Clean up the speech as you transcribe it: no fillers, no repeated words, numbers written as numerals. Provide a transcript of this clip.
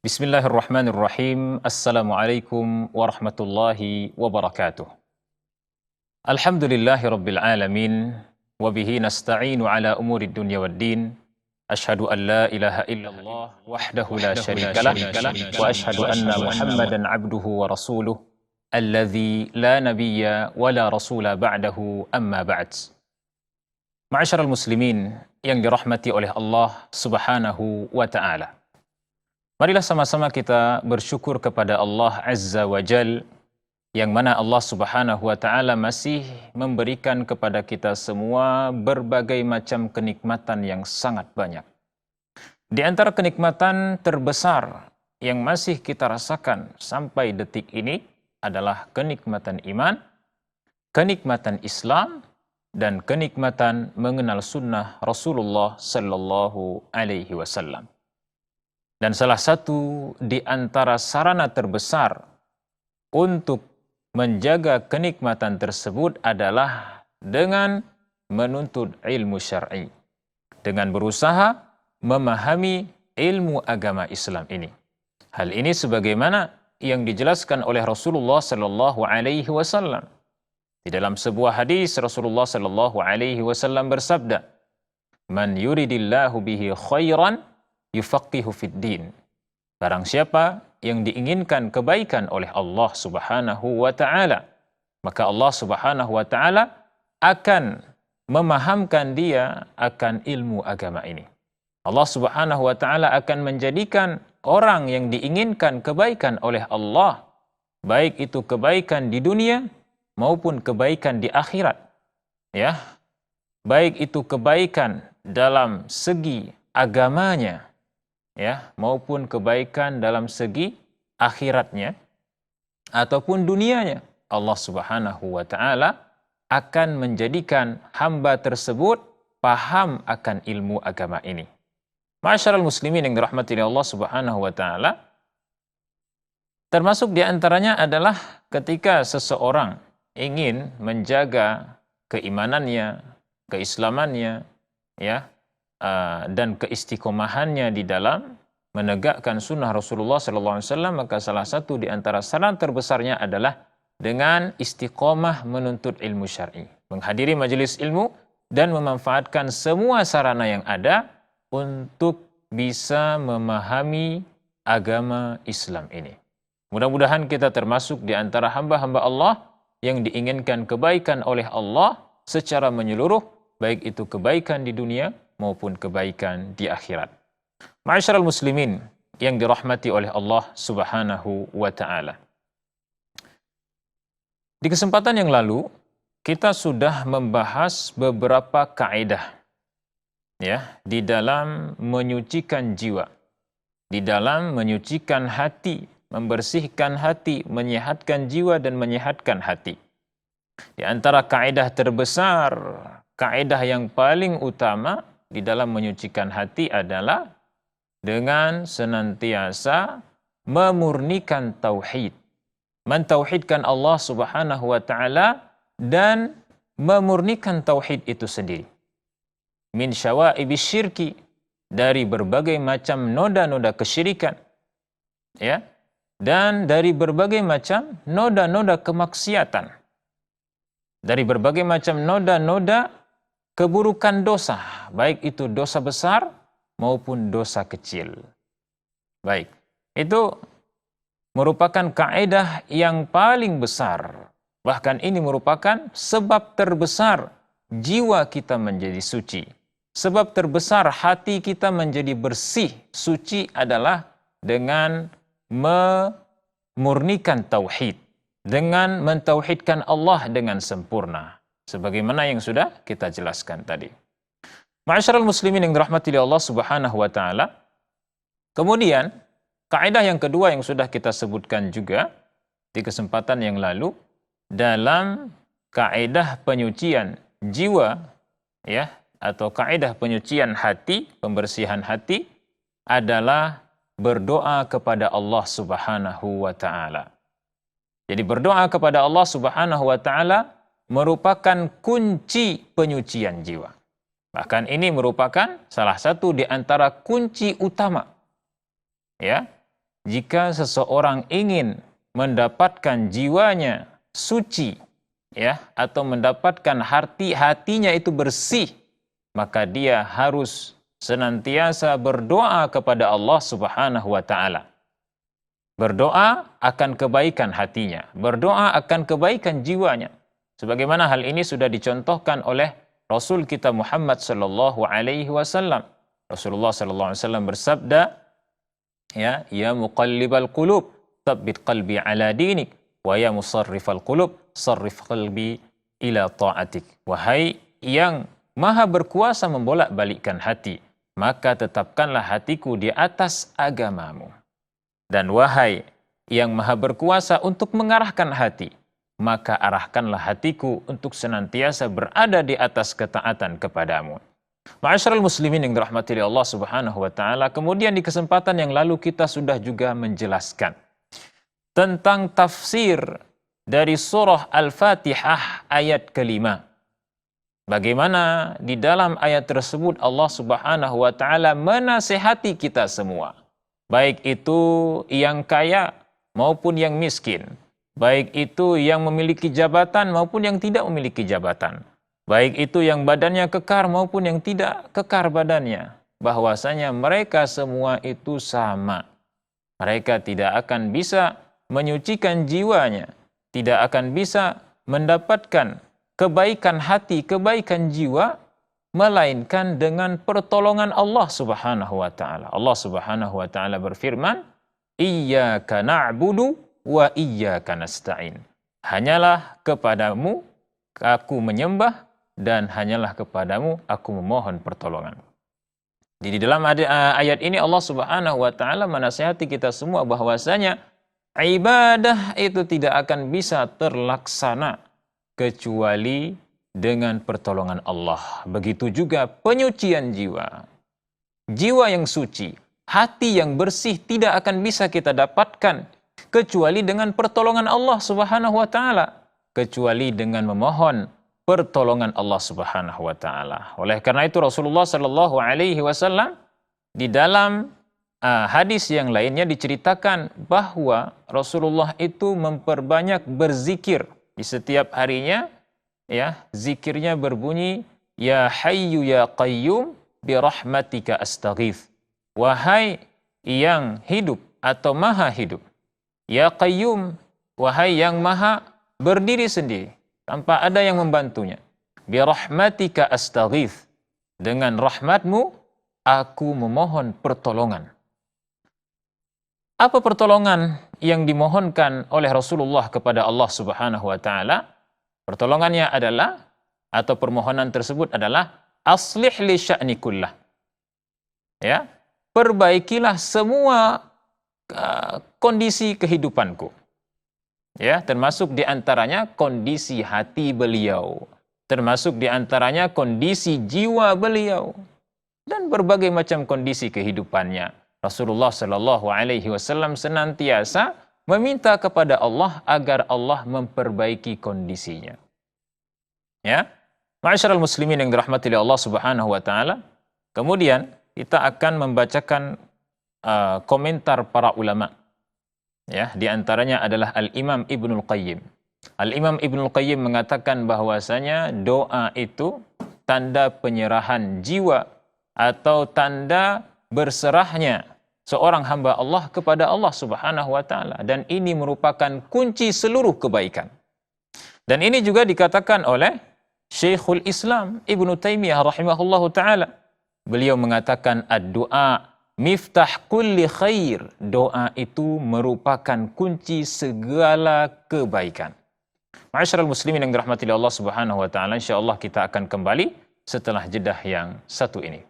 Bismillahirrahmanirrahim. Assalamualaikum warahmatullahi wabarakatuh. Alhamdulillahi rabbil alamin. Wabihi nasta'inu ala umuri dunya waddin. Ashhadu an la ilaha illallah wahdahu la syarikalah. Wa ashhadu anna Muhammadan abduhu wa rasuluh. Alladhi la nabiyya wa la rasula ba'dahu amma ba'd. Ma'asyiral muslimin yang dirahmati oleh Allah subhanahu wa ta'ala. Marilah sama-sama kita bersyukur kepada Allah Azza wa Jal, yang mana Allah Subhanahu wa Ta'ala masih memberikan kepada kita semua berbagai macam kenikmatan yang sangat banyak. Di antara kenikmatan terbesar yang masih kita rasakan sampai detik ini adalah kenikmatan iman, kenikmatan Islam, dan kenikmatan mengenal sunnah Rasulullah Sallallahu Alaihi Wasallam. Dan salah satu di antara sarana terbesar untuk menjaga kenikmatan tersebut adalah dengan menuntut ilmu syar'i, dengan berusaha memahami ilmu agama Islam ini. Hal ini sebagaimana yang dijelaskan oleh Rasulullah Sallallahu Alaihi Wasallam. Di dalam sebuah hadis Rasulullah Sallallahu Alaihi Wasallam bersabda, "Man yuridillahu bihi khairan yufaqihu fid din." Barang siapa yang diinginkan kebaikan oleh Allah Subhanahu wa Ta'ala, maka Allah Subhanahu wa Ta'ala akan memahamkan dia akan ilmu agama ini. Allah Subhanahu wa Ta'ala akan menjadikan orang yang diinginkan kebaikan oleh Allah, baik itu kebaikan di dunia maupun kebaikan di akhirat, ya, baik itu kebaikan dalam segi agamanya, ya, maupun kebaikan dalam segi akhiratnya ataupun dunianya. Allah Subhanahu wa Ta'ala akan menjadikan hamba tersebut paham akan ilmu agama ini. Ma'asyiral muslimin yang dirahmati Allah Subhanahu wa Ta'ala, termasuk di antaranya adalah ketika seseorang ingin menjaga keimanannya, keislamannya, ya, dan keistiqomahannya di dalam menegakkan sunnah Rasulullah SAW, maka salah satu di antara saran terbesarnya adalah dengan istiqomah menuntut ilmu syar'i, menghadiri majelis ilmu dan memanfaatkan semua sarana yang ada untuk bisa memahami agama Islam ini. Mudah-mudahan kita termasuk di antara hamba-hamba Allah yang diinginkan kebaikan oleh Allah secara menyeluruh, baik itu kebaikan di dunia maupun kebaikan di akhirat. Ma'asyiral muslimin yang dirahmati oleh Allah Subhanahu wa Ta'ala. Di kesempatan yang lalu kita sudah membahas beberapa kaidah, ya, di dalam menyucikan jiwa, di dalam menyucikan hati, membersihkan hati, menyehatkan jiwa dan menyehatkan hati. Di antara kaidah terbesar, kaidah yang paling utama di dalam menyucikan hati adalah dengan senantiasa memurnikan tauhid, mentauhidkan Allah Subhanahu wa Ta'ala dan memurnikan tauhid itu sendiri. Min syawa'ibis syirki, dari berbagai macam noda-noda kesyirikan, ya, dan dari berbagai macam noda-noda kemaksiatan, dari berbagai macam noda-noda keburukan dosa, baik itu dosa besar maupun dosa kecil. Baik, itu merupakan kaidah yang paling besar. Bahkan ini merupakan sebab terbesar jiwa kita menjadi suci. Sebab terbesar hati kita menjadi bersih, suci adalah dengan memurnikan tauhid, dengan mentauhidkan Allah dengan sempurna, sebagaimana yang sudah kita jelaskan tadi. Ma'asyiral muslimin yang dirahmati Allah Subhanahu wa Ta'ala. Kemudian kaidah yang kedua yang sudah kita sebutkan juga di kesempatan yang lalu, dalam kaidah penyucian jiwa, ya, atau kaidah penyucian hati, pembersihan hati adalah berdoa kepada Allah Subhanahu wa Ta'ala. Jadi berdoa kepada Allah Subhanahu wa Ta'ala merupakan kunci penyucian jiwa. Bahkan ini merupakan salah satu di antara kunci utama, ya, jika seseorang ingin mendapatkan jiwanya suci, ya, atau mendapatkan hatinya itu bersih, maka dia harus senantiasa berdoa kepada Allah Subhanahu wa taala. Berdoa akan kebaikan hatinya, berdoa akan kebaikan jiwanya. Sebagaimana hal ini sudah dicontohkan oleh Rasul kita Muhammad sallallahu alaihi wasallam. Rasulullah sallallahu alaihi wasallam bersabda, ya muqallibal qulub, tsabbit qalbi ala dinik, wa ya musarrifal qulub, sarrif qalbi ila ta'atik. Wahai yang maha berkuasa membolak-balikkan hati, maka tetapkanlah hatiku di atas agamamu. Dan wahai yang maha berkuasa untuk mengarahkan hati, maka arahkanlah hatiku untuk senantiasa berada di atas ketaatan kepadamu. Ma'asyiral muslimin yang dirahmati Allah Subhanahu wa taala, kemudian di kesempatan yang lalu kita sudah juga menjelaskan tentang tafsir dari surah Al-Fatihah ayat kelima. Bagaimana di dalam ayat tersebut Allah Subhanahu wa taala menasihati kita semua, baik itu yang kaya maupun yang miskin, baik itu yang memiliki jabatan maupun yang tidak memiliki jabatan, baik itu yang badannya kekar maupun yang tidak kekar badannya, bahwasanya mereka semua itu sama. Mereka tidak akan bisa menyucikan jiwanya, tidak akan bisa mendapatkan kebaikan hati, kebaikan jiwa, melainkan dengan pertolongan Allah Subhanahu wa taala. Allah Subhanahu wa taala berfirman, "Iyyaka na'budu wa iyyaka nasta'in." Hanyalah kepadamu aku menyembah dan hanyalah kepadamu aku memohon pertolongan. Jadi dalam ayat ini Allah Subhanahu wa taala menasihati kita semua bahwasanya ibadah itu tidak akan bisa terlaksana kecuali dengan pertolongan Allah. Begitu juga penyucian jiwa. Jiwa yang suci, hati yang bersih tidak akan bisa kita dapatkan kecuali dengan pertolongan Allah Subhanahu wa taala, kecuali dengan memohon pertolongan Allah Subhanahu wa taala. Oleh karena itu Rasulullah sallallahu alaihi wasallam di dalam hadis yang lainnya diceritakan bahwa Rasulullah itu memperbanyak berzikir di setiap harinya. Ya, zikirnya berbunyi, ya hayyu ya qayyum bi rahmatika astaghith. Wahai yang hidup atau maha hidup, ya qayyum, wahai yang maha berdiri sendiri tanpa ada yang membantunya, bi rahmatika astaghith, dengan rahmatmu aku memohon pertolongan. Apa pertolongan yang dimohonkan oleh Rasulullah kepada Allah Subhanahu wa taala? Pertolongannya adalah, atau permohonan tersebut adalah, aslih li sya'ni kullah. Ya, perbaikilah semua kondisi kehidupanku. Ya, termasuk di antaranya kondisi hati beliau, termasuk di antaranya kondisi jiwa beliau, dan berbagai macam kondisi kehidupannya. Rasulullah Shallallahu alaihi wasallam senantiasa meminta kepada Allah agar Allah memperbaiki kondisinya. Ya, ma'asyiral muslimin yang dirahmati Allah Subhanahu wa taala. Kemudian kita akan membacakan komentar para ulama. Ya, di antaranya adalah Al-Imam Ibnul Qayyim. Al-Imam Ibnul Qayyim mengatakan bahwasanya doa itu tanda penyerahan jiwa atau tanda berserahnya seorang hamba Allah kepada Allah Subhanahu wa taala, dan ini merupakan kunci seluruh kebaikan. Dan ini juga dikatakan oleh Syekhul Islam Ibnu Taimiyah rahimahullahu taala. Beliau mengatakan ad-du'a miftah kulli khair. Doa itu merupakan kunci segala kebaikan. Ma'asyiral muslimin yang dirahmati Allah Subhanahu wa taala, insyaallah kita akan kembali setelah jedah yang satu ini.